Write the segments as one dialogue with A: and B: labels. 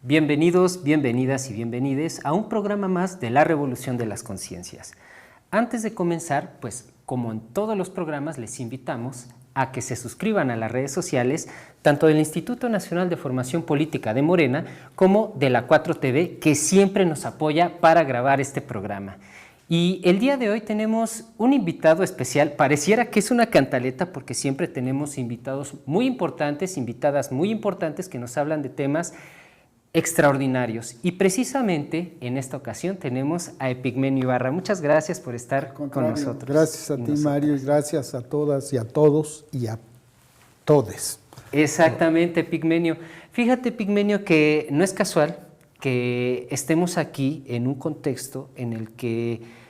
A: Bienvenidos, bienvenidas y bienvenides a un programa más de la Revolución de las Conciencias. Antes de comenzar, pues como en todos los programas, les invitamos a que se suscriban a las redes sociales, tanto del Instituto Nacional de Formación Política de Morena como de la 4TV, que siempre nos apoya para grabar este programa. Y el día de hoy tenemos un invitado especial, pareciera que es una cantaleta porque siempre tenemos invitados muy importantes, invitadas muy importantes que nos hablan de temas extraordinarios. Y precisamente en esta ocasión tenemos a Epigmenio Ibarra. Muchas gracias por estar con nosotros.
B: Gracias a ti, Mario, y gracias a todas y a todos y a todes.
A: Exactamente, Epigmenio. Fíjate, Epigmenio, que no es casual que estemos aquí en un contexto en el que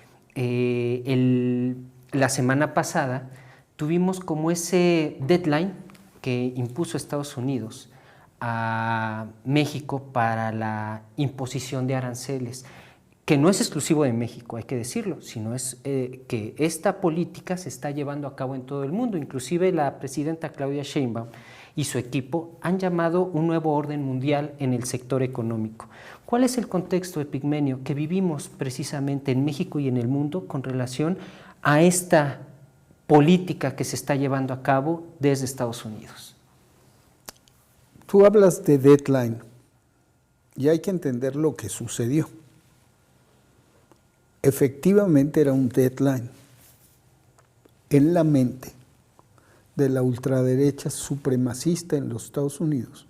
A: la semana pasada tuvimos como ese deadline que impuso Estados Unidos a México para la imposición de aranceles, que no es exclusivo de México, hay que decirlo, sino es que esta política se está llevando a cabo en todo el mundo. Inclusive la presidenta Claudia Sheinbaum y su equipo han llamado un nuevo orden mundial en el sector económico. ¿Cuál es el contexto, Epigmenio, que vivimos precisamente en México y en el mundo con relación a esta política que se está llevando a cabo desde Estados Unidos?
B: Tú hablas de deadline y hay que entender lo que sucedió. Efectivamente era un deadline en la mente de la ultraderecha supremacista en los Estados Unidos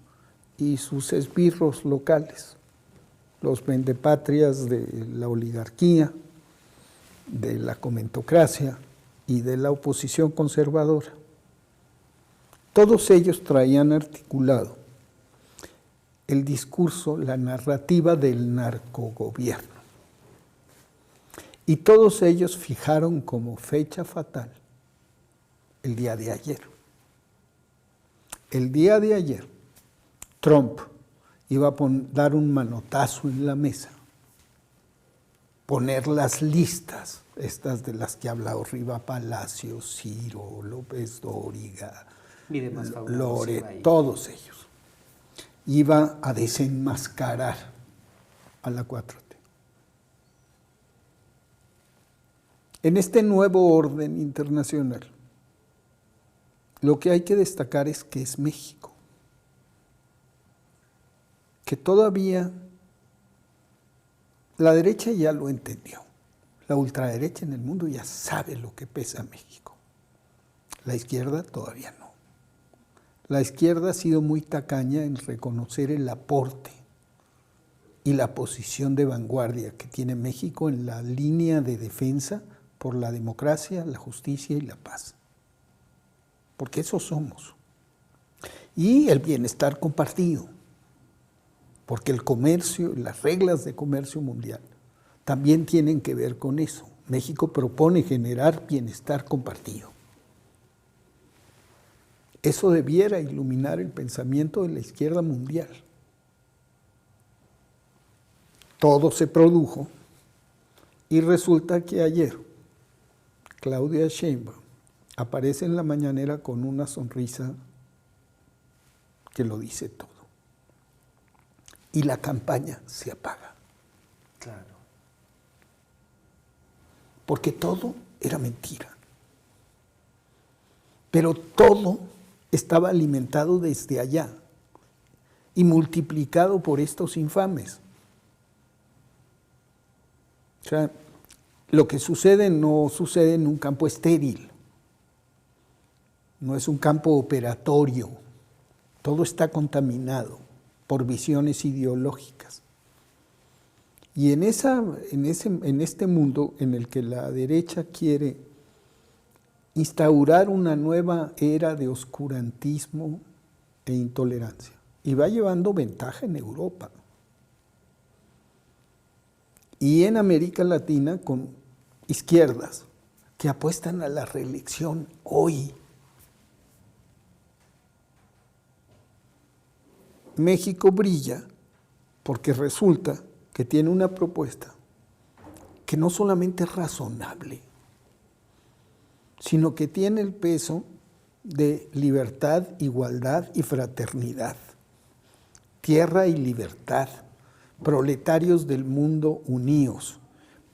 B: y sus esbirros locales, los vendepatrias de la oligarquía, de la comentocracia y de la oposición conservadora. Todos ellos traían articulado el discurso, la narrativa del narcogobierno. Y todos ellos fijaron como fecha fatal el día de ayer. El día de ayer, Trump iba a dar un manotazo en la mesa, poner las listas, estas de las que ha hablado Riva Palacio, Ciro, López Dóriga, Lore, todos ellos. Iba a desenmascarar a la 4T. En este nuevo orden internacional, lo que hay que destacar es que es México, que todavía la derecha ya lo entendió, la ultraderecha en el mundo ya sabe lo que pesa México, la izquierda todavía no. La izquierda ha sido muy tacaña en reconocer el aporte y la posición de vanguardia que tiene México en la línea de defensa por la democracia, la justicia y la paz. Porque eso somos. Y el bienestar compartido. Porque el comercio, las reglas de comercio mundial también tienen que ver con eso. México propone generar bienestar compartido. Eso debiera iluminar el pensamiento de la izquierda mundial. Todo se produjo y resulta que ayer Claudia Sheinbaum aparece en la mañanera con una sonrisa que lo dice todo. Y la campaña se apaga.
A: Claro.
B: Porque todo era mentira. Pero todo estaba alimentado desde allá y multiplicado por estos infames. O sea, lo que sucede no sucede en un campo estéril, no es un campo operatorio, todo está contaminado por visiones ideológicas. Y en este mundo en el que la derecha quiere instaurar una nueva era de oscurantismo e intolerancia. Y va llevando ventaja en Europa. Y en América Latina con izquierdas que apuestan a la reelección hoy. México brilla porque resulta que tiene una propuesta que no solamente es razonable, sino que tiene el peso de libertad, igualdad y fraternidad, tierra y libertad, proletarios del mundo unidos,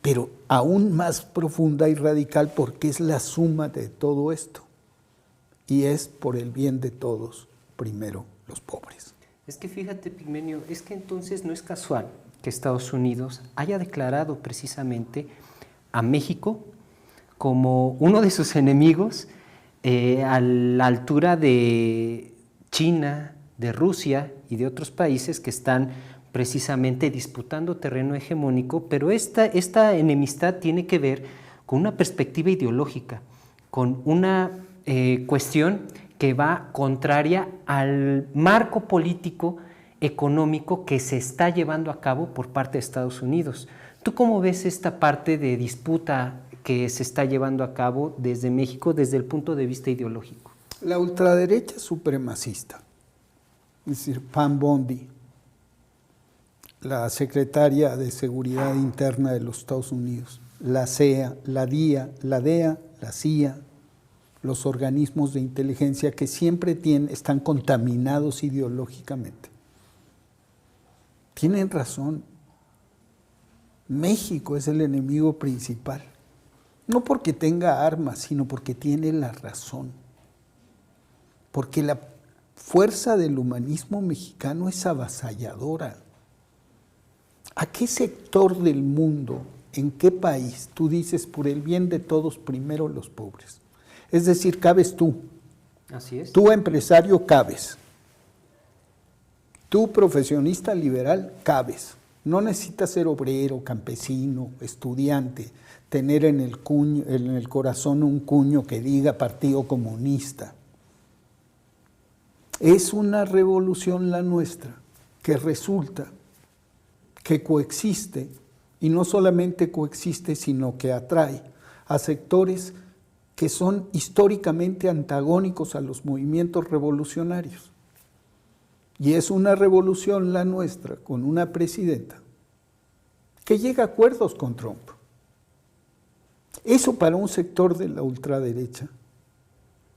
B: pero aún más profunda y radical porque es la suma de todo esto y es por el bien de todos, primero los pobres.
A: Es que fíjate, Pigmenio, es que entonces no es casual que Estados Unidos haya declarado precisamente a México como uno de sus enemigos a la altura de China, de Rusia y de otros países que están precisamente disputando terreno hegemónico, pero esta enemistad tiene que ver con una perspectiva ideológica, con una cuestión que va contraria al marco político económico que se está llevando a cabo por parte de Estados Unidos. ¿Tú cómo ves esta parte de disputa que se está llevando a cabo desde México desde el punto de vista ideológico?
B: La ultraderecha supremacista, es decir, Pam Bondi, la secretaria de Seguridad Interna de los Estados Unidos, la CEA, la DIA, la DEA, la CIA, los organismos de inteligencia que siempre están contaminados ideológicamente. Tienen razón. México es el enemigo principal. No porque tenga armas, sino porque tiene la razón. Porque la fuerza del humanismo mexicano es avasalladora. ¿A qué sector del mundo, en qué país, tú dices por el bien de todos, primero los pobres? Es decir, cabes tú.
A: Así es.
B: Tú, empresario, cabes. Tú, profesionista liberal, cabes. No necesitas ser obrero, campesino, estudiante, tener en el corazón un cuño que diga Partido Comunista. Es una revolución la nuestra, que resulta que coexiste, y no solamente coexiste, sino que atrae a sectores que son históricamente antagónicos a los movimientos revolucionarios. Y es una revolución la nuestra, con una presidenta que llega a acuerdos con Trump. Eso para un sector de la ultraderecha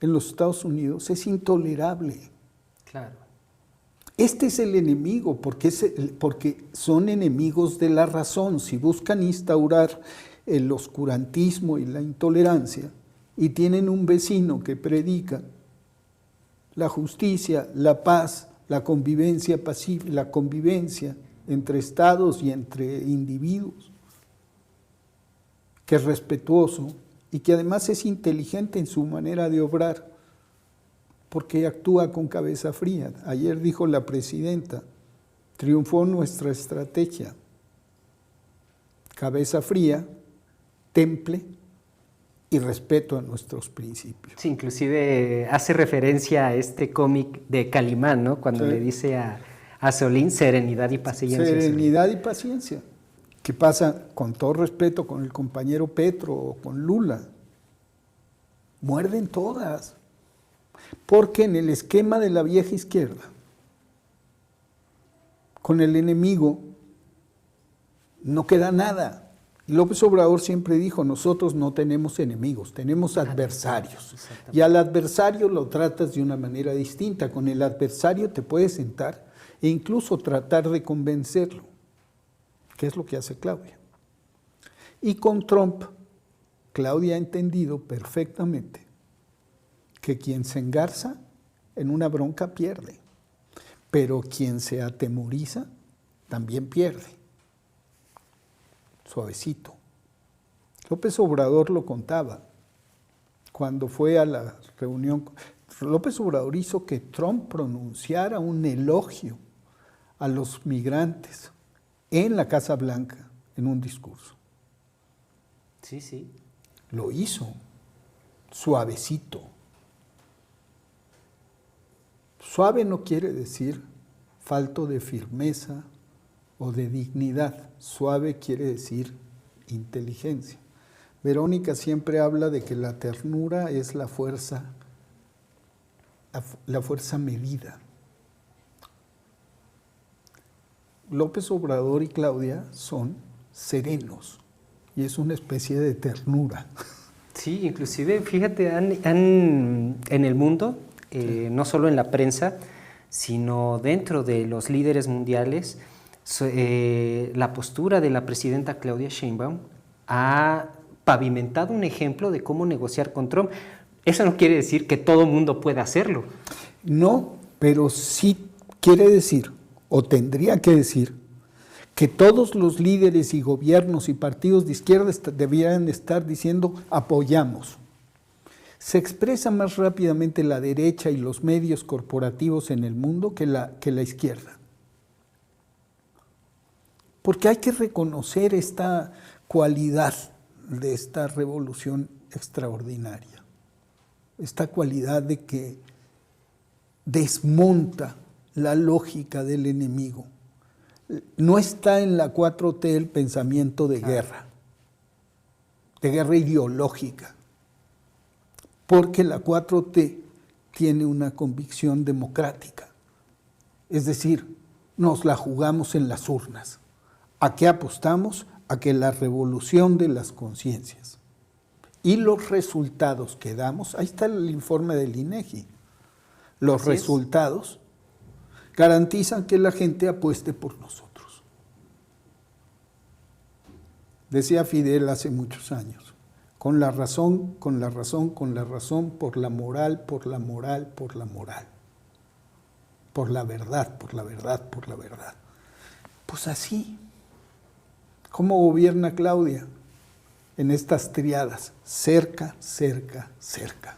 B: en los Estados Unidos es intolerable.
A: Claro.
B: Este es el enemigo, porque son enemigos de la razón. Si buscan instaurar el oscurantismo y la intolerancia, y tienen un vecino que predica la justicia, la paz, la convivencia pacífica, la convivencia entre estados y entre individuos, que es respetuoso y que además es inteligente en su manera de obrar, porque actúa con cabeza fría. Ayer dijo la presidenta, triunfó nuestra estrategia, cabeza fría, temple y respeto a nuestros principios.
A: Sí, inclusive hace referencia a este cómic de Calimán, ¿no? Cuando
B: Sí.
A: le dice a Solín serenidad y paciencia.
B: Serenidad y paciencia. ¿Qué pasa? Con todo respeto, con el compañero Petro o con Lula. Muerden todas. Porque en el esquema de la vieja izquierda, con el enemigo, no queda nada. Y López Obrador siempre dijo, nosotros no tenemos enemigos, tenemos adversarios. Y al adversario lo tratas de una manera distinta. Con el adversario te puedes sentar e incluso tratar de convencerlo, que es lo que hace Claudia. Y con Trump, Claudia ha entendido perfectamente que quien se engarza en una bronca pierde, pero quien se atemoriza también pierde. Suavecito. López Obrador lo contaba cuando fue a la reunión. López Obrador hizo que Trump pronunciara un elogio a los migrantes en la Casa Blanca en un discurso.
A: Sí, sí.
B: Lo hizo, suavecito. Suave no quiere decir falto de firmeza o de dignidad. Suave quiere decir inteligencia. Verónica siempre habla de que la ternura es la fuerza medida. López Obrador y Claudia son serenos, y es una especie de ternura.
A: Sí, inclusive, fíjate, en el mundo, no solo en la prensa, sino dentro de los líderes mundiales, la postura de la presidenta Claudia Sheinbaum ha pavimentado un ejemplo de cómo negociar con Trump. Eso no quiere decir que todo mundo pueda hacerlo.
B: No, pero sí quiere decir, o tendría que decir, que todos los líderes y gobiernos y partidos de izquierda debieran estar diciendo apoyamos. Se expresa más rápidamente la derecha y los medios corporativos en el mundo que la izquierda. Porque hay que reconocer esta cualidad de esta revolución extraordinaria, esta cualidad de que desmonta la lógica del enemigo. No está en la 4T el pensamiento de guerra ideológica, porque la 4T tiene una convicción democrática, es decir, nos la jugamos en las urnas. ¿A qué apostamos? A que la revolución de las conciencias y los resultados que damos, ahí está el informe del INEGI, los resultados garantizan que la gente apueste por nosotros. Decía Fidel hace muchos años, con la razón, con la razón, con la razón, por la moral, por la moral, por la moral, por la verdad, por la verdad, por la verdad. Pues así. ¿Cómo gobierna Claudia? En estas triadas, cerca, cerca, cerca.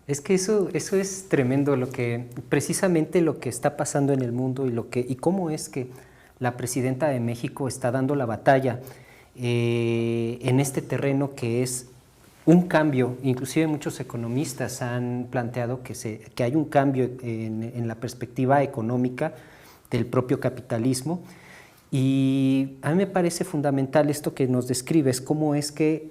A: Es que eso es tremendo, precisamente lo que está pasando en el mundo y cómo es que la presidenta de México está dando la batalla en este terreno que es un cambio. Inclusive muchos economistas han planteado que hay un cambio en la perspectiva económica del propio capitalismo. Y a mí me parece fundamental esto que nos describes, cómo es que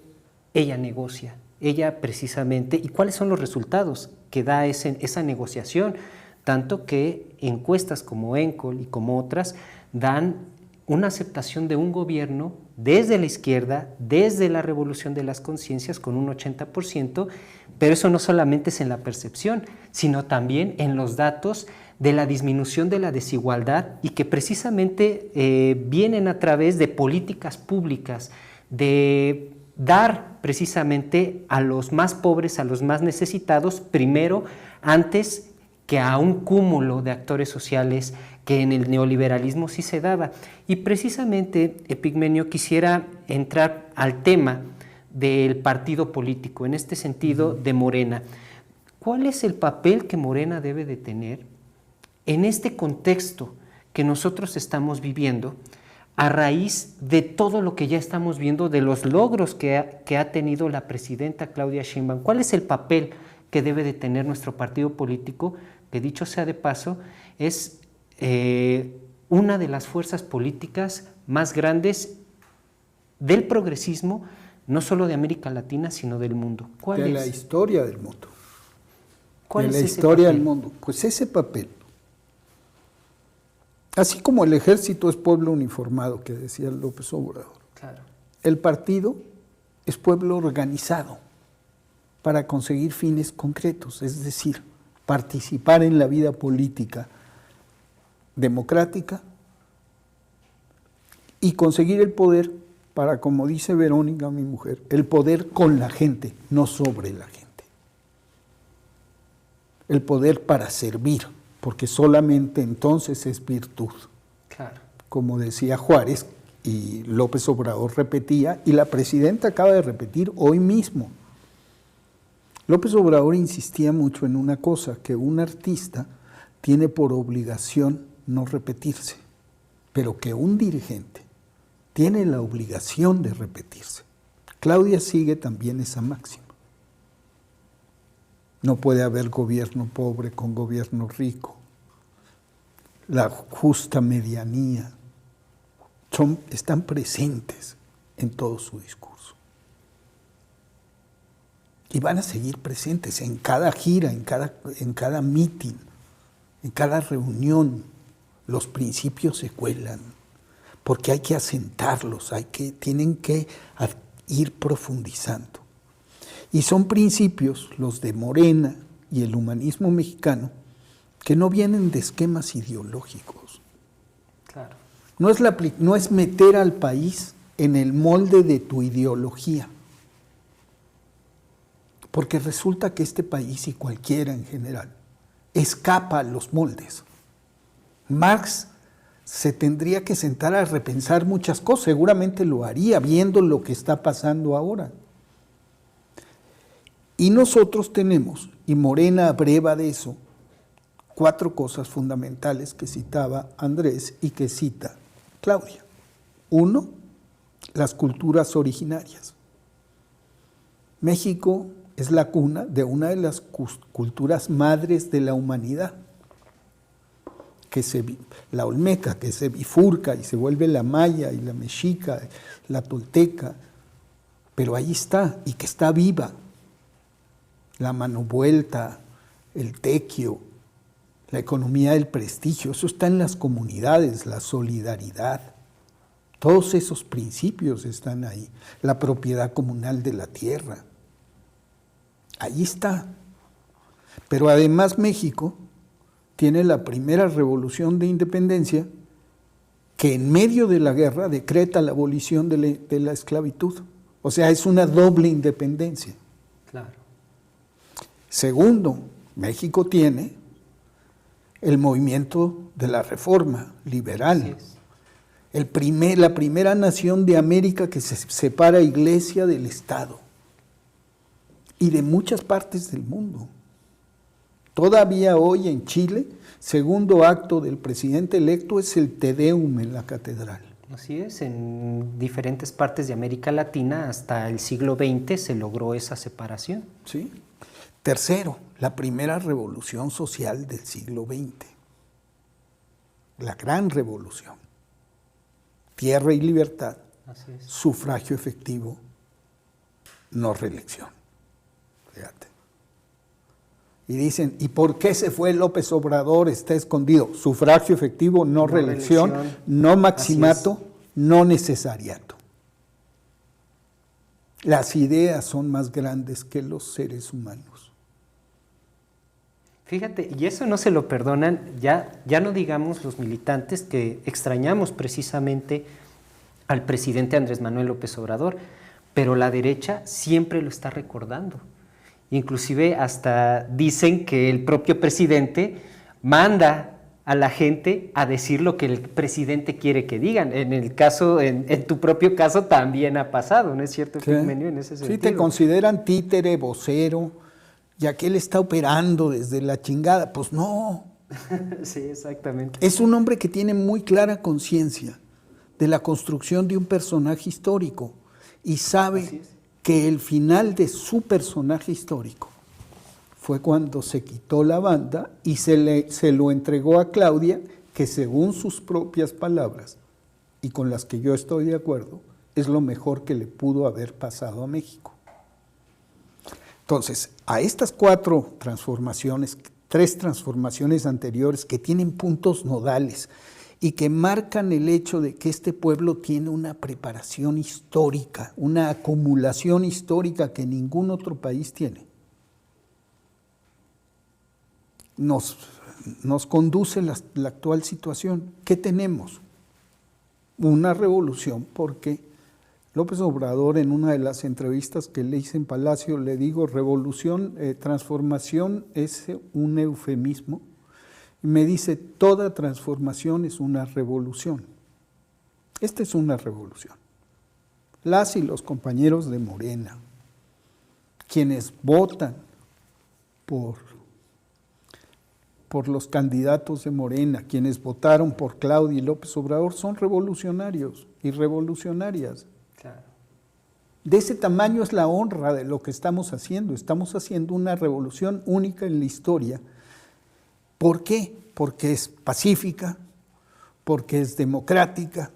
A: ella negocia, ella precisamente, y cuáles son los resultados que da esa negociación, tanto que encuestas como ENCOL y como otras dan una aceptación de un gobierno desde la izquierda, desde la revolución de las conciencias con un 80%, pero eso no solamente es en la percepción, sino también en los datos de la disminución de la desigualdad y que precisamente vienen a través de políticas públicas, de dar precisamente a los más pobres, a los más necesitados, primero, antes que a un cúmulo de actores sociales que en el neoliberalismo sí se daba. Y precisamente, Epigmenio, quisiera entrar al tema del partido político, en este sentido de Morena. ¿Cuál es el papel que Morena debe de tener en este contexto que nosotros estamos viviendo a raíz de todo lo que ya estamos viendo, de los logros que ha tenido la presidenta Claudia Sheinbaum? ¿Cuál es el papel que debe de tener nuestro partido político, que dicho sea de paso, es una de las fuerzas políticas más grandes del progresismo, no solo de América Latina, sino del mundo?
B: ¿Cuál es? De la historia del mundo.
A: ¿Cuál es ese papel?
B: De la historia del mundo. Pues ese papel, así como el ejército es pueblo uniformado, que decía López Obrador,
A: claro,
B: el partido es pueblo organizado para conseguir fines concretos, es decir, participar en la vida política democrática y conseguir el poder para, como dice Verónica, mi mujer, el poder con la gente, no sobre la gente. El poder para servir, porque solamente entonces es virtud.
A: Claro.
B: Como decía Juárez, y López Obrador repetía, y la presidenta acaba de repetir hoy mismo. López Obrador insistía mucho en una cosa, que un artista tiene por obligación no repetirse, pero que un dirigente tiene la obligación de repetirse. Claudia sigue también esa máxima. No puede haber gobierno pobre con gobierno rico. La justa medianía están presentes en todo su discurso. Y van a seguir presentes en cada gira, en cada meeting, en cada reunión. Los principios se cuelan. porque hay que asentarlos, tienen que ir profundizando. Y son principios, los de Morena y el humanismo mexicano, que no vienen de esquemas ideológicos.
A: Claro.
B: No es meter al país en el molde de tu ideología, porque resulta que este país y cualquiera en general escapa a los moldes. Marx se tendría que sentar a repensar muchas cosas, seguramente lo haría viendo lo que está pasando ahora. Y nosotros tenemos, y Morena abreva de eso, 4 cosas fundamentales que citaba Andrés y que cita Claudia. 1, las culturas originarias. México es la cuna de una de las culturas madres de la humanidad, la olmeca, que se bifurca y se vuelve la maya y la mexica, la tolteca, pero ahí está, y que está viva. La mano vuelta, el tequio, la economía del prestigio, eso está en las comunidades, la solidaridad. Todos esos principios están ahí. La propiedad comunal de la tierra. Ahí está. Pero además México tiene la primera revolución de independencia que en medio de la guerra decreta la abolición de la esclavitud. O sea, es una doble independencia.
A: Claro.
B: Segundo, México tiene el movimiento de la Reforma liberal. La primera nación de América que se separa Iglesia del Estado y de muchas partes del mundo. Todavía hoy en Chile, segundo acto del presidente electo es el Te Deum en la catedral.
A: Así es, en diferentes partes de América Latina hasta el siglo XX se logró esa separación.
B: ¿Sí? Tercero, la primera revolución social del siglo XX. La gran revolución. Tierra y libertad, sufragio efectivo, no reelección. Fíjate. Y dicen, ¿y por qué se fue López Obrador? Está escondido. Sufragio efectivo, no reelección, no maximato, no necesariato. Las ideas son más grandes que los seres humanos.
A: Fíjate, y eso no se lo perdonan, ya no digamos los militantes que extrañamos precisamente al presidente Andrés Manuel López Obrador, pero la derecha siempre lo está recordando. Inclusive hasta dicen que el propio presidente manda a la gente a decir lo que el presidente quiere que digan. En tu propio caso también ha pasado, ¿no es cierto, Epigmenio, en ese sentido?
B: Sí, te consideran títere, vocero, ya que él está operando desde la chingada. Pues no.
A: Sí, exactamente.
B: Es un hombre que tiene muy clara conciencia de la construcción de un personaje histórico y sabe que el final de su personaje histórico fue cuando se quitó la banda y se lo entregó a Claudia, que según sus propias palabras, y con las que yo estoy de acuerdo, es lo mejor que le pudo haber pasado a México. Entonces, a estas 4 transformaciones, 3 transformaciones anteriores que tienen puntos nodales y que marcan el hecho de que este pueblo tiene una preparación histórica, una acumulación histórica que ningún otro país tiene, nos conduce la actual situación. ¿Qué tenemos? Una revolución, porque López Obrador, en una de las entrevistas que le hice en Palacio, le digo, revolución, transformación es un eufemismo. Y me dice, toda transformación es una revolución. Esta es una revolución. Las y los compañeros de Morena, quienes votan por los candidatos de Morena, quienes votaron por Claudia y López Obrador, son revolucionarios y revolucionarias.
A: Claro.
B: De ese tamaño es la honra de lo que estamos haciendo. Estamos haciendo una revolución única en la historia. ¿Por qué? Porque es pacífica, porque es democrática,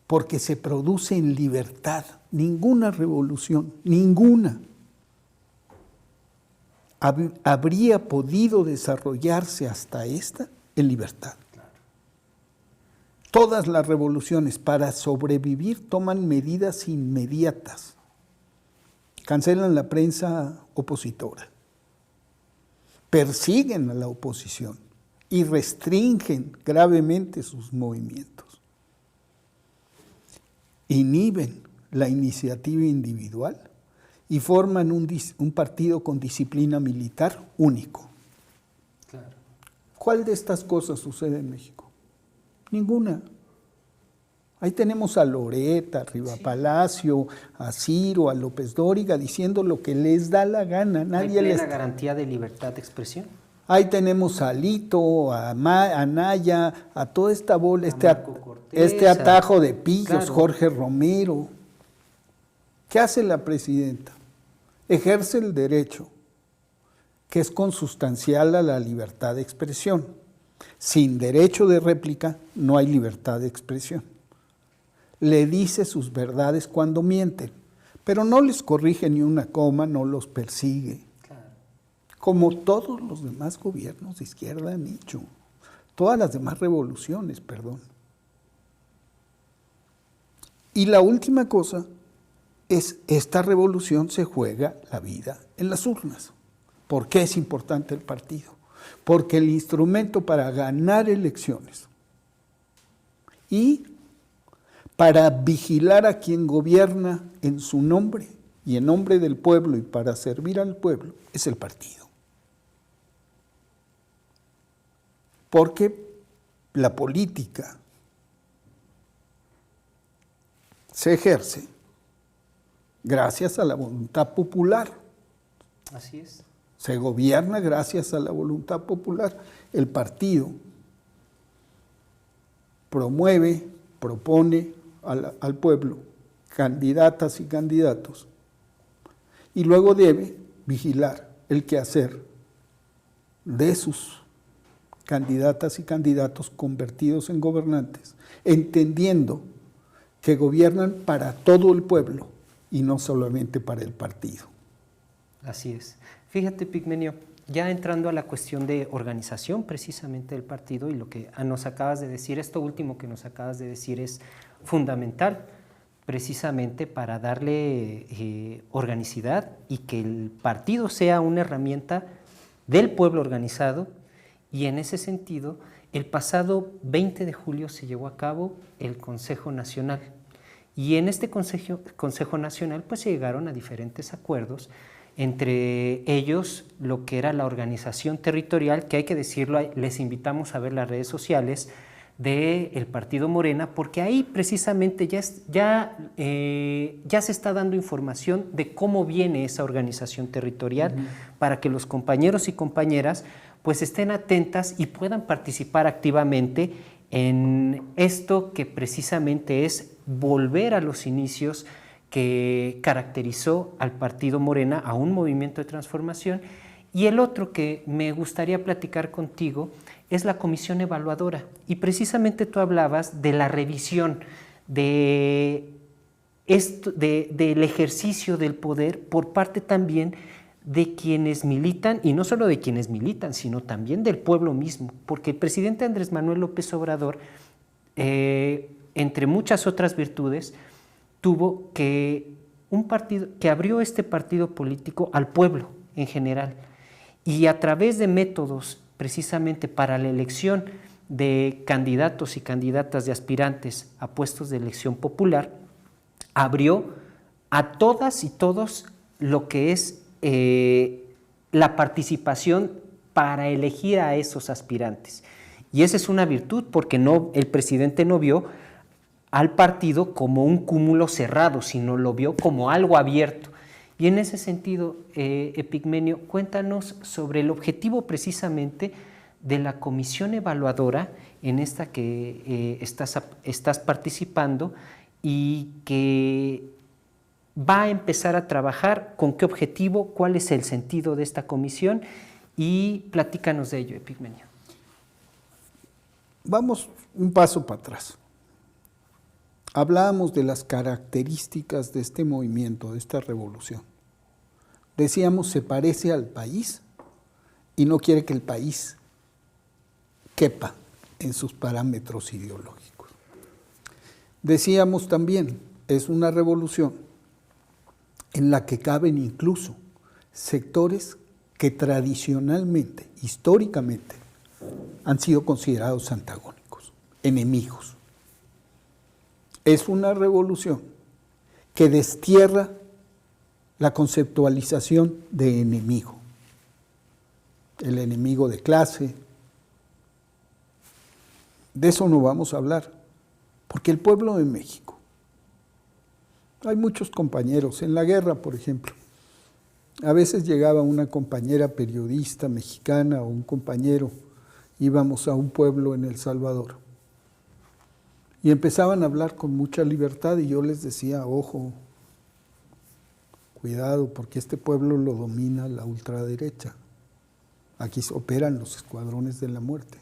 B: porque se produce en libertad. Ninguna revolución, ninguna, habría podido desarrollarse hasta esta en libertad. Todas las revoluciones para sobrevivir toman medidas inmediatas. Cancelan la prensa opositora, persiguen a la oposición y restringen gravemente sus movimientos. Inhiben la iniciativa individual y forman un partido con disciplina militar único.
A: Claro.
B: ¿Cuál de estas cosas sucede en México? Ninguna. Ahí tenemos a Loretta, a Riva Palacio, a Ciro, a López Dóriga diciendo lo que les da la gana. Nadie
A: ¿Hay
B: les
A: plena garantía de libertad de expresión?
B: Ahí tenemos a Alito, a Naya, a toda esta bola,
A: Cortés,
B: este atajo de pillos,
A: claro.
B: Jorge Romero. ¿Qué hace la presidenta? Ejerce el derecho, que es consustancial a la libertad de expresión. Sin derecho de réplica no hay libertad de expresión. Le dice sus verdades cuando mienten, pero no les corrige ni una coma, no los persigue.
A: Claro.
B: Como todos los demás gobiernos de izquierda han hecho, todas las demás revoluciones, perdón. Y la última cosa es, esta revolución se juega la vida en las urnas. ¿Por qué es importante el partido? Porque el instrumento para ganar elecciones y para vigilar a quien gobierna en su nombre y en nombre del pueblo y para servir al pueblo es el partido. Porque la política se ejerce gracias a la voluntad popular.
A: Así es.
B: Se gobierna gracias a la voluntad popular. El partido promueve, propone al pueblo candidatas y candidatos y luego debe vigilar el quehacer de sus candidatas y candidatos convertidos en gobernantes, entendiendo que gobiernan para todo el pueblo y no solamente para el partido.
A: Así es. Fíjate, Pigmenio, ya entrando a la cuestión de organización precisamente del partido y lo que nos acabas de decir, esto último que nos acabas de decir es fundamental precisamente para darle organicidad y que el partido sea una herramienta del pueblo organizado, y en ese sentido el pasado 20 de julio se llevó a cabo el Consejo Nacional y en este Consejo Nacional pues se llegaron a diferentes acuerdos, entre ellos lo que era la organización territorial, que hay que decirlo, les invitamos a ver las redes sociales del Partido Morena, porque ahí precisamente ya se está dando información de cómo viene esa organización territorial, para que los compañeros y compañeras pues estén atentas y puedan participar activamente en esto que precisamente es volver a los inicios que caracterizó al Partido Morena, a un movimiento de transformación. Y el otro que me gustaría platicar contigo es la comisión evaluadora. Y precisamente tú hablabas de la revisión del ejercicio del poder por parte también de quienes militan, y no solo de quienes militan, sino también del pueblo mismo, porque el presidente Andrés Manuel López Obrador, entre muchas otras virtudes, tuvo que un partido que abrió este partido político al pueblo en general, y a través de métodos precisamente para la elección de candidatos y candidatas de aspirantes a puestos de elección popular, abrió a todas y todos lo que es la participación para elegir a esos aspirantes. Y esa es una virtud, porque el presidente no vio al partido como un cúmulo cerrado, sino lo vio como algo abierto. Y en ese sentido, Epigmenio, cuéntanos sobre el objetivo precisamente de la comisión evaluadora en esta que estás participando y que va a empezar a trabajar, con qué objetivo, cuál es el sentido de esta comisión, y platícanos de ello, Epigmenio.
B: Vamos un paso para atrás. Hablábamos de las características de este movimiento, de esta revolución. Decíamos, se parece al país y no quiere que el país quepa en sus parámetros ideológicos. Decíamos también, es una revolución en la que caben incluso sectores que tradicionalmente, históricamente, han sido considerados antagónicos, enemigos. Es una revolución que destierra la conceptualización de enemigo, el enemigo de clase. De eso no vamos a hablar, porque el pueblo de México, hay muchos compañeros, en la guerra, por ejemplo, a veces llegaba una compañera periodista mexicana o un compañero, íbamos a un pueblo en El Salvador, y empezaban a hablar con mucha libertad y yo les decía, ojo, cuidado, porque este pueblo lo domina la ultraderecha. Aquí operan los escuadrones de la muerte.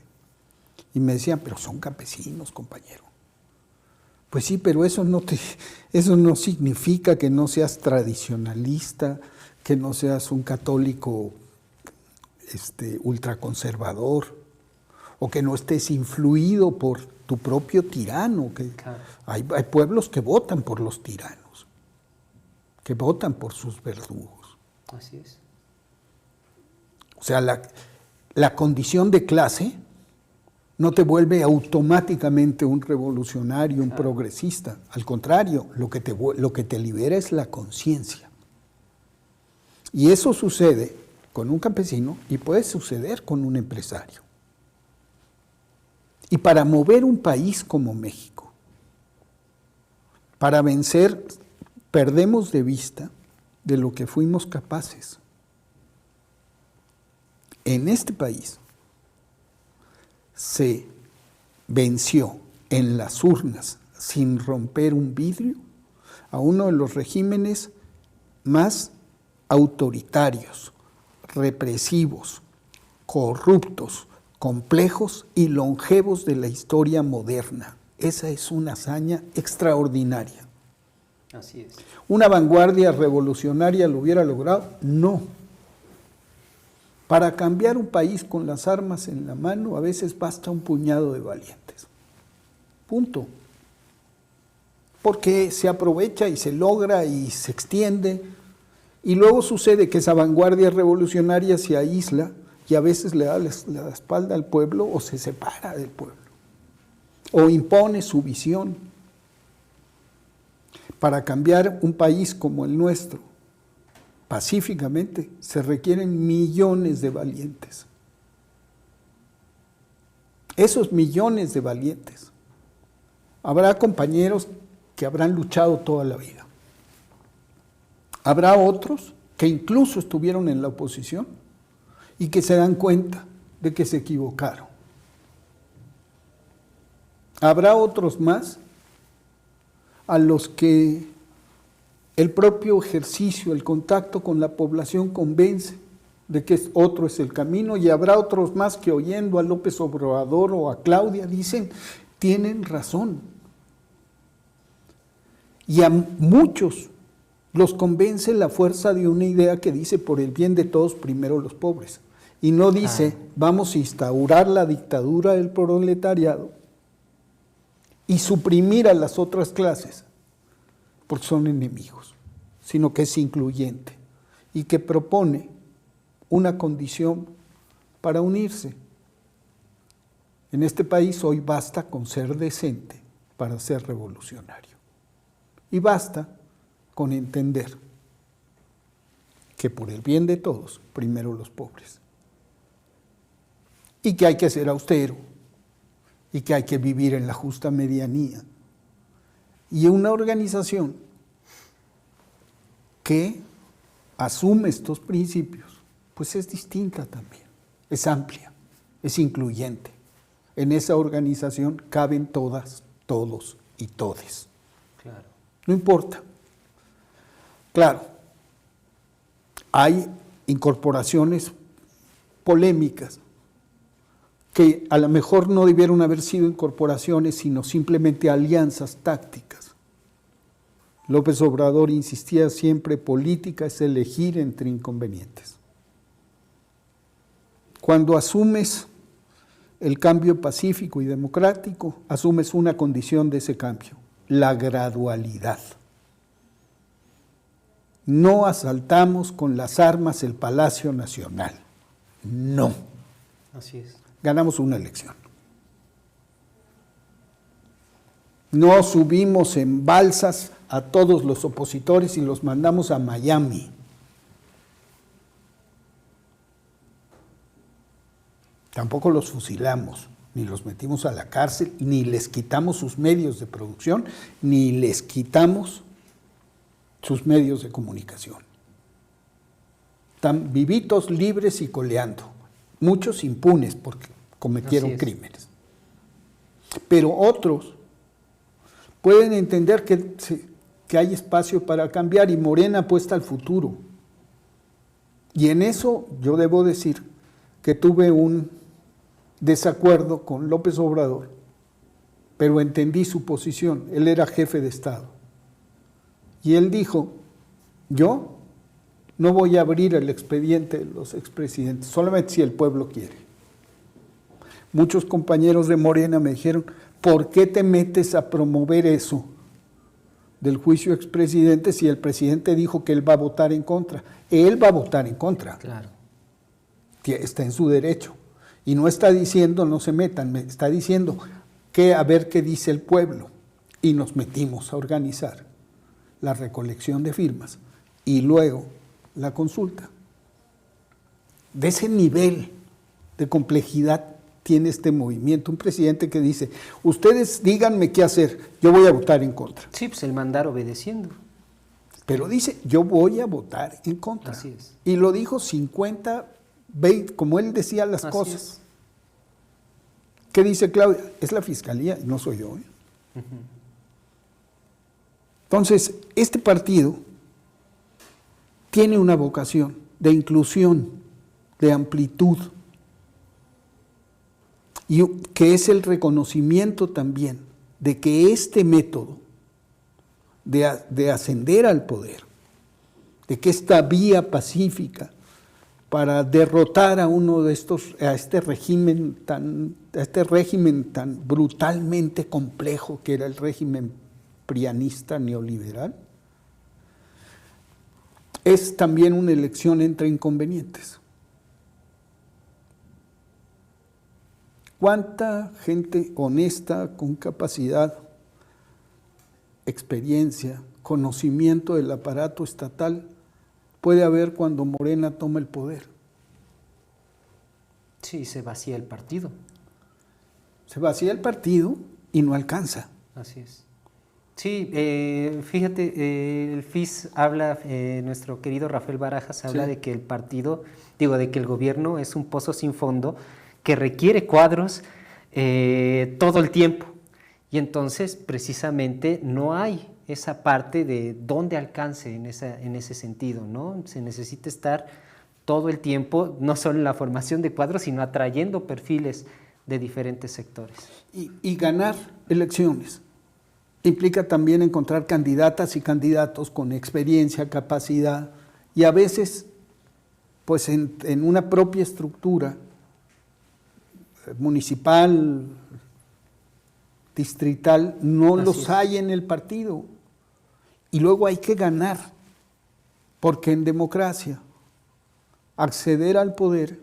B: Y me decían, pero son campesinos, compañero. Pues sí, pero eso no significa que no seas tradicionalista, que no seas un católico ultraconservador, o que no estés influido por tu propio tirano. Que claro. Hay pueblos que votan por los tiranos, que votan por sus verdugos.
A: Así es.
B: O sea, la condición de clase no te vuelve automáticamente un revolucionario, un progresista. Al contrario, lo que te libera es la conciencia. Y eso sucede con un campesino y puede suceder con un empresario. Y para mover un país como México, para vencer, perdemos de vista de lo que fuimos capaces. En este país se venció en las urnas, sin romper un vidrio, a uno de los regímenes más autoritarios, represivos, corruptos, complejos y longevos de la historia moderna. Esa es una hazaña extraordinaria.
A: Así es.
B: ¿Una vanguardia revolucionaria lo hubiera logrado? No. Para cambiar un país con las armas en la mano, a veces basta un puñado de valientes. Punto. Porque se aprovecha y se logra y se extiende, y luego sucede que esa vanguardia revolucionaria se aísla y a veces le da la espalda al pueblo o se separa del pueblo, o impone su visión. Para cambiar un país como el nuestro, pacíficamente, se requieren millones de valientes. Esos millones de valientes, habrá compañeros que habrán luchado toda la vida. Habrá otros que incluso estuvieron en la oposición y que se dan cuenta de que se equivocaron. Habrá otros más a los que el propio ejercicio, el contacto con la población convence de que otro es el camino, y habrá otros más que oyendo a López Obrador o a Claudia dicen, tienen razón. Y a muchos los convence la fuerza de una idea que dice por el bien de todos, primero los pobres. Y no dice, vamos a instaurar la dictadura del proletariado y suprimir a las otras clases, porque son enemigos, sino que es incluyente y que propone una condición para unirse. En este país hoy basta con ser decente para ser revolucionario. Y basta con entender que por el bien de todos, primero los pobres. Y que hay que ser austero, y que hay que vivir en la justa medianía. Y una organización que asume estos principios, pues es distinta también, es amplia, es incluyente. En esa organización caben todas, todos y todes.
A: Claro.
B: No importa. Claro, hay incorporaciones polémicas que a lo mejor no debieron haber sido incorporaciones, sino simplemente alianzas tácticas. López Obrador insistía siempre, política es elegir entre inconvenientes. Cuando asumes el cambio pacífico y democrático, asumes una condición de ese cambio, la gradualidad. No asaltamos con las armas el Palacio Nacional. No.
A: Así es.
B: Ganamos una elección. No subimos en balsas a todos los opositores y los mandamos a Miami. Tampoco los fusilamos, ni los metimos a la cárcel, ni les quitamos sus medios de producción, ni les quitamos sus medios de comunicación. Están vivitos, libres y coleando. Muchos impunes porque cometieron crímenes. Pero otros pueden entender que hay espacio para cambiar y Morena apuesta al futuro. Y en eso yo debo decir que tuve un desacuerdo con López Obrador, pero entendí su posición. Él era jefe de Estado. Y él dijo, yo no voy a abrir el expediente de los expresidentes, solamente si el pueblo quiere. Muchos compañeros de Morena me dijeron, ¿por qué te metes a promover eso del juicio expresidente si el presidente dijo que él va a votar en contra? Él va a votar en contra.
A: Claro.
B: Está en su derecho. Y no está diciendo, no se metan, está diciendo que a ver qué dice el pueblo. Y nos metimos a organizar la recolección de firmas y luego la consulta. De ese nivel de complejidad tiene este movimiento. Un presidente que dice, ustedes díganme qué hacer, yo voy a votar en contra.
A: Sí, pues el mandar obedeciendo.
B: Pero dice, yo voy a votar en contra.
A: Así es.
B: Y lo dijo 50, 20, como él decía las
A: Así
B: cosas.
A: es.
B: ¿Qué dice Claudia? Es la fiscalía, no soy yo. Entonces, este partido tiene una vocación de inclusión, de amplitud, y que es el reconocimiento también de que este método de ascender al poder, de que esta vía pacífica para derrotar a uno de estos, a este régimen tan brutalmente complejo que era el régimen prianista neoliberal, es también una elección entre inconvenientes. ¿Cuánta gente honesta, con capacidad, experiencia, conocimiento del aparato estatal puede haber cuando Morena toma el poder?
A: Sí, se vacía el partido.
B: Se vacía el partido y no alcanza.
A: Así es. Sí, fíjate, el FIS habla, nuestro querido Rafael Barajas habla de que el partido, de que el gobierno es un pozo sin fondo que requiere cuadros todo el tiempo. Y entonces, precisamente, no hay esa parte de dónde alcance en ese sentido, ¿no? Se necesita estar todo el tiempo, no solo en la formación de cuadros, sino atrayendo perfiles de diferentes sectores.
B: Y ganar elecciones implica también encontrar candidatas y candidatos con experiencia, capacidad, y a veces, pues en una propia estructura municipal, distrital, no los hay en el partido. Y luego hay que ganar, porque en democracia acceder al poder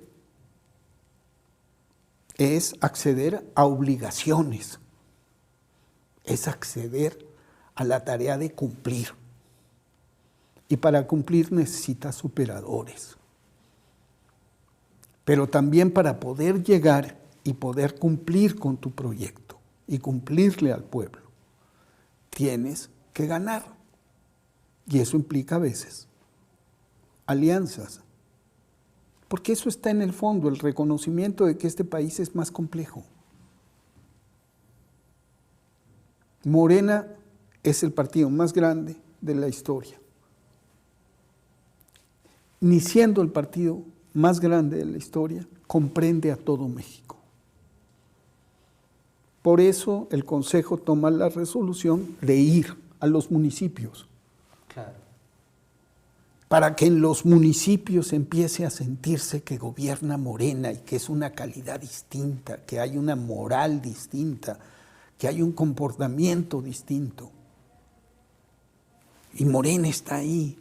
B: es acceder a obligaciones, es acceder a la tarea de cumplir. Y para cumplir necesitas operadores. Pero también para poder llegar y poder cumplir con tu proyecto y cumplirle al pueblo, tienes que ganar. Y eso implica a veces alianzas. Porque eso está en el fondo, el reconocimiento de que este país es más complejo. Morena es el partido más grande de la historia. Ni siendo el partido más grande de la historia, comprende a todo México. Por eso el Consejo toma la resolución de ir a los municipios.
A: Claro.
B: Para que en los municipios empiece a sentirse que gobierna Morena y que es una calidad distinta, que hay una moral distinta, que hay un comportamiento distinto. Y Morena está ahí.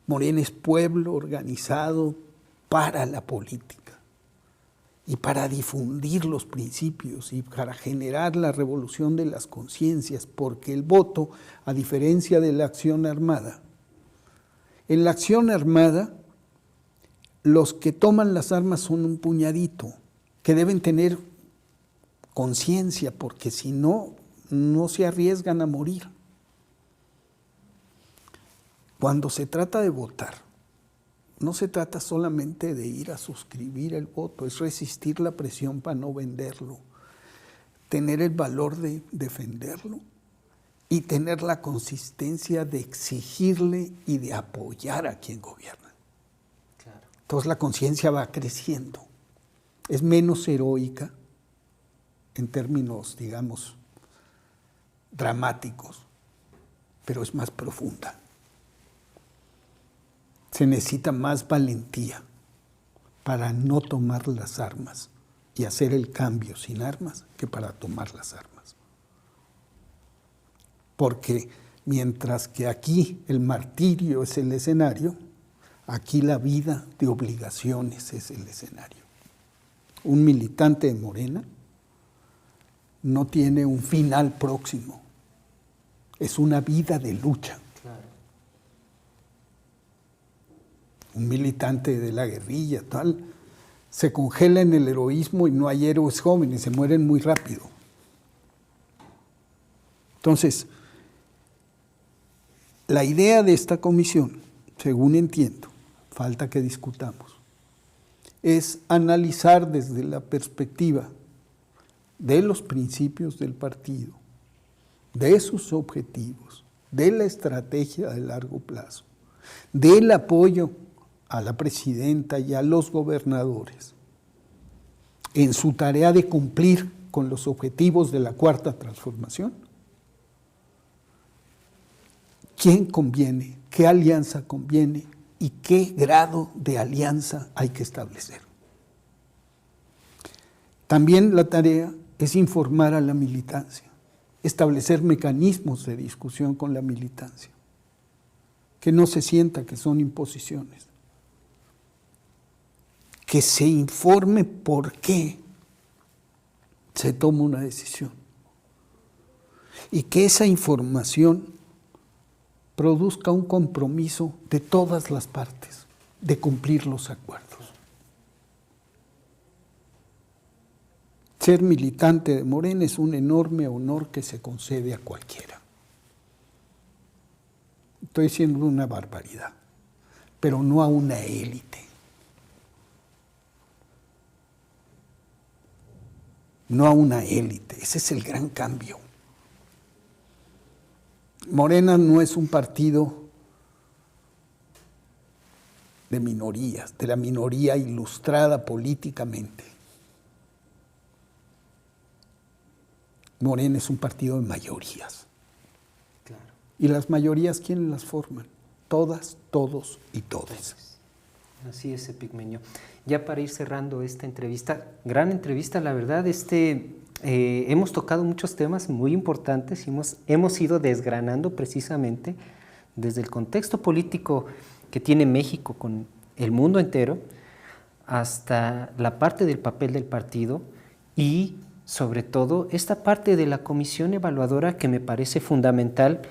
B: Morena es pueblo organizado para la política y para difundir los principios y para generar la revolución de las conciencias, porque el voto, a diferencia de la acción armada, en la acción armada los que toman las armas son un puñadito, que deben tener conciencia, porque si no, no se arriesgan a morir. Cuando se trata de votar, no se trata solamente de ir a suscribir el voto, es resistir la presión para no venderlo, tener el valor de defenderlo y tener la consistencia de exigirle y de apoyar a quien gobierna. Claro. Entonces la conciencia va creciendo, es menos heroica en términos, digamos, dramáticos, pero es más profunda. Se necesita más valentía para no tomar las armas y hacer el cambio sin armas que para tomar las armas. Porque mientras que aquí el martirio es el escenario, aquí la vida de obligaciones es el escenario. Un militante de Morena no tiene un final próximo, es una vida de lucha. Un militante de la guerrilla, tal, se congela en el heroísmo y no hay héroes jóvenes, se mueren muy rápido. Entonces, la idea de esta comisión, según entiendo, falta que discutamos, es analizar desde la perspectiva de los principios del partido, de sus objetivos, de la estrategia de largo plazo, del apoyo a la presidenta y a los gobernadores en su tarea de cumplir con los objetivos de la Cuarta Transformación. ¿Quién conviene? ¿Qué alianza conviene? ¿Y qué grado de alianza hay que establecer? También la tarea es informar a la militancia, establecer mecanismos de discusión con la militancia, que no se sienta que son imposiciones, que se informe por qué se toma una decisión y que esa información produzca un compromiso de todas las partes de cumplir los acuerdos. Ser militante de Morena es un enorme honor que se concede a cualquiera. Estoy diciendo una barbaridad, pero no a una élite. No a una élite, ese es el gran cambio. Morena no es un partido de minorías, de la minoría ilustrada políticamente. Morena es un partido de mayorías. Claro. ¿Y las mayorías quiénes las forman? Todas, todos y todes.
A: Así es, Epigmenio. Ya para ir cerrando esta entrevista, gran entrevista, la verdad, hemos tocado muchos temas muy importantes, hemos ido desgranando precisamente desde el contexto político que tiene México con el mundo entero, hasta la parte del papel del partido y sobre todo esta parte de la comisión evaluadora que me parece fundamental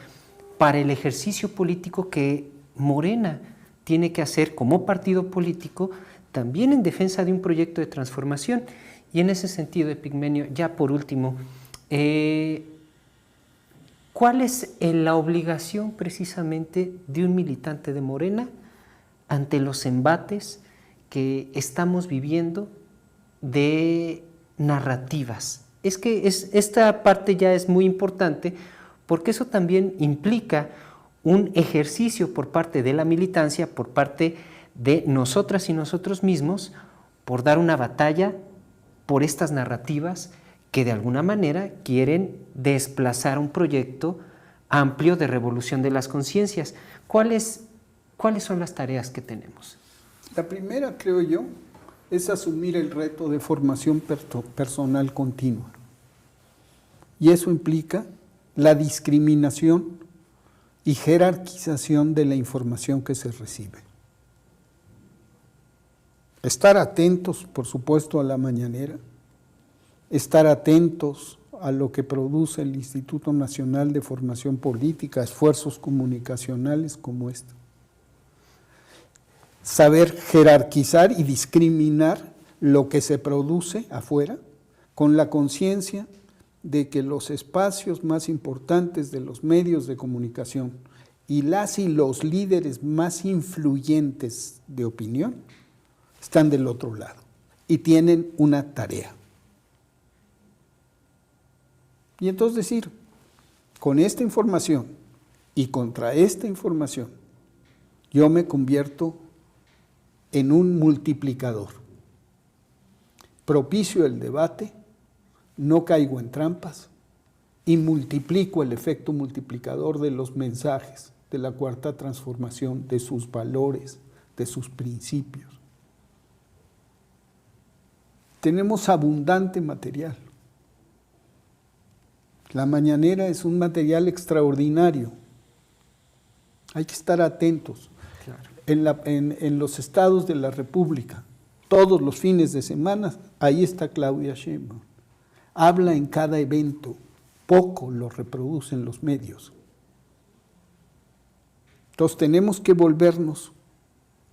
A: para el ejercicio político que Morena tiene que hacer como partido político, también en defensa de un proyecto de transformación. Y en ese sentido, Epigmenio, ya por último, ¿cuál es la obligación precisamente de un militante de Morena ante los embates que estamos viviendo de narrativas? Es que esta parte ya es muy importante porque eso también implica un ejercicio por parte de la militancia, por parte de nosotras y nosotros mismos, por dar una batalla por estas narrativas que de alguna manera quieren desplazar un proyecto amplio de revolución de las conciencias. ¿Cuáles son las tareas que tenemos?
B: La primera, creo yo, es asumir el reto de formación personal continua. Y eso implica la discriminación y jerarquización de la información que se recibe. Estar atentos, por supuesto, a la mañanera, estar atentos a lo que produce el Instituto Nacional de Formación Política, esfuerzos comunicacionales como este. Saber jerarquizar y discriminar lo que se produce afuera, con la conciencia de que los espacios más importantes de los medios de comunicación y los líderes más influyentes de opinión están del otro lado y tienen una tarea. Y entonces decir, con esta información y contra esta información, yo me convierto en un multiplicador. Propicio el debate, no caigo en trampas y multiplico el efecto multiplicador de los mensajes de la cuarta transformación, de sus valores, de sus principios. Tenemos abundante material. La mañanera es un material extraordinario. Hay que estar atentos. Claro. En los estados de la República, todos los fines de semana, ahí está Claudia Sheinbaum. Habla en cada evento, poco lo reproducen los medios. Entonces tenemos que volvernos,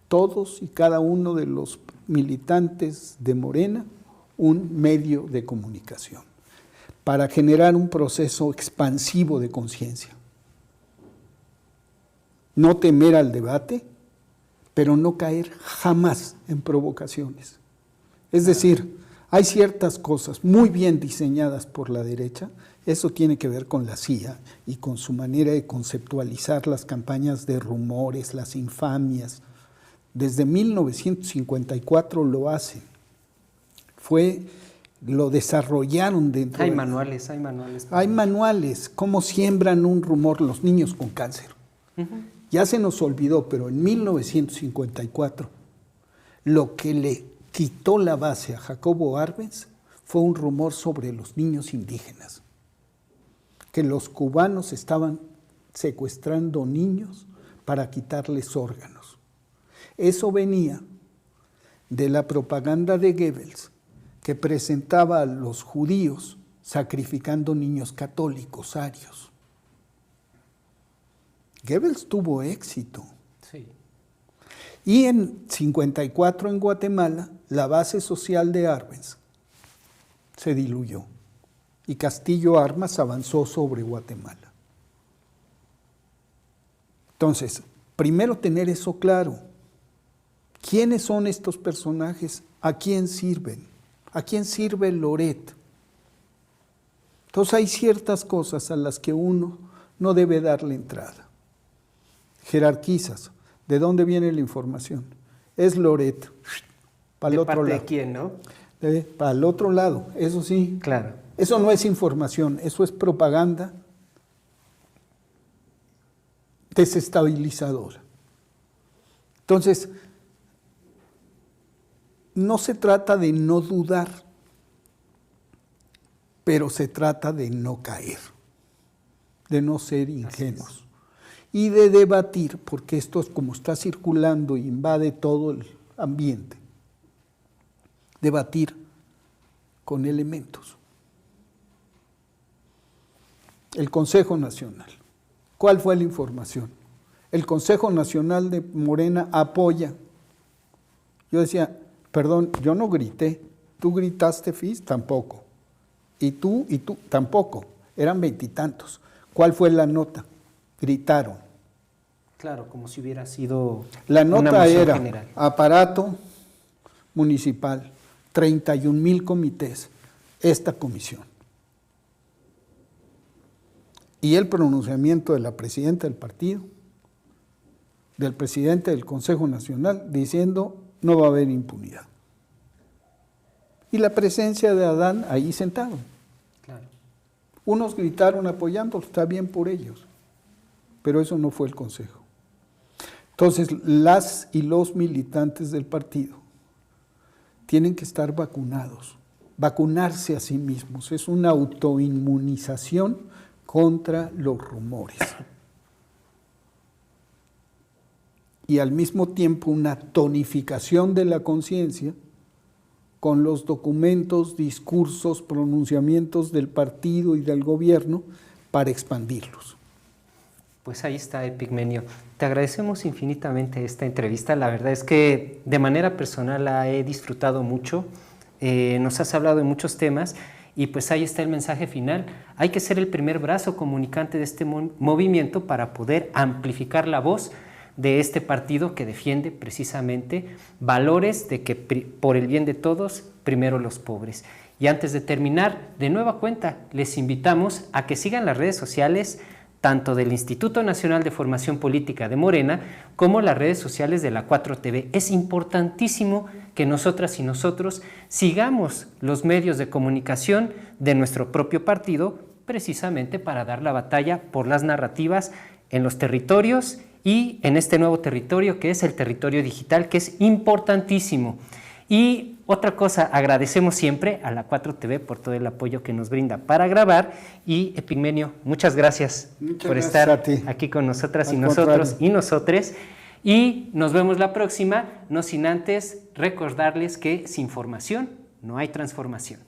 B: todos y cada uno de los militantes de Morena, un medio de comunicación, para generar un proceso expansivo de conciencia. No temer al debate, pero no caer jamás en provocaciones. Es decir, hay ciertas cosas muy bien diseñadas por la derecha, eso tiene que ver con la CIA y con su manera de conceptualizar las campañas de rumores, las infamias. Desde 1954 lo hacen. Lo desarrollaron dentro.
A: Hay manuales.
B: Hay manuales, cómo siembran un rumor los niños con cáncer. Ya se nos olvidó, pero en 1954 lo que le quitó la base a Jacobo Arbenz fue un rumor sobre los niños indígenas, que los cubanos estaban secuestrando niños para quitarles órganos. Eso venía de la propaganda de Goebbels, que presentaba a los judíos sacrificando niños católicos, arios. Goebbels tuvo éxito.
A: Sí.
B: Y en 54 en Guatemala, la base social de Arbenz se diluyó y Castillo Armas avanzó sobre Guatemala. Entonces, primero tener eso claro. ¿Quiénes son estos personajes? ¿A quién sirven? ¿A quién sirve Loret? Entonces hay ciertas cosas a las que uno no debe darle entrada. Jerarquizas. ¿De dónde viene la información? Es Loret. Para el otro lado.
A: ¿De quién, no?
B: Para el otro lado, eso sí.
A: Claro.
B: Eso no es información, eso es propaganda desestabilizadora. Entonces, no se trata de no dudar, pero se trata de no caer, de no ser ingenuos y de debatir, porque esto es como está circulando y invade todo el ambiente, debatir con elementos. El Consejo Nacional. ¿Cuál fue la información? El Consejo Nacional de Morena apoya. Yo decía, perdón, yo no grité. ¿Tú gritaste, Fis? Tampoco. Y tú, tampoco. Eran 20 y tantos. ¿Cuál fue la nota? Gritaron.
A: Claro, como si hubiera sido
B: la nota
A: una moción
B: era
A: general.
B: Aparato municipal, 31,000 comités, esta comisión. Y el pronunciamiento de la presidenta del partido, del presidente del Consejo Nacional, diciendo no va a haber impunidad. Y la presencia de Adán ahí sentado.
A: Claro.
B: Unos gritaron apoyando, está bien por ellos, pero eso no fue el Consejo. Entonces, las y los militantes del partido tienen que estar vacunados, vacunarse a sí mismos. Es una autoinmunización contra los rumores. y al mismo tiempo una tonificación de la conciencia con los documentos, discursos, pronunciamientos del partido y del gobierno para expandirlos.
A: Pues ahí está, Epigmenio. Te agradecemos infinitamente esta entrevista. La verdad es que de manera personal la he disfrutado mucho. Nos has hablado de muchos temas y pues ahí está el mensaje final. Hay que ser el primer brazo comunicante de este movimiento para poder amplificar la voz de este partido que defiende precisamente valores de que por el bien de todos, primero los pobres. Y antes de terminar, de nueva cuenta, les invitamos a que sigan las redes sociales tanto del Instituto Nacional de Formación Política de Morena como las redes sociales de la 4TV. Es importantísimo que nosotras y nosotros sigamos los medios de comunicación de nuestro propio partido precisamente para dar la batalla por las narrativas en los territorios y en este nuevo territorio que es el territorio digital, que es importantísimo. Y otra cosa, agradecemos siempre a la 4TV por todo el apoyo que nos brinda para grabar. Y Epigmenio, muchas gracias por estar aquí con nosotras y nosotros y nosotres. Y nos vemos la próxima, no sin antes recordarles que sin formación no hay transformación.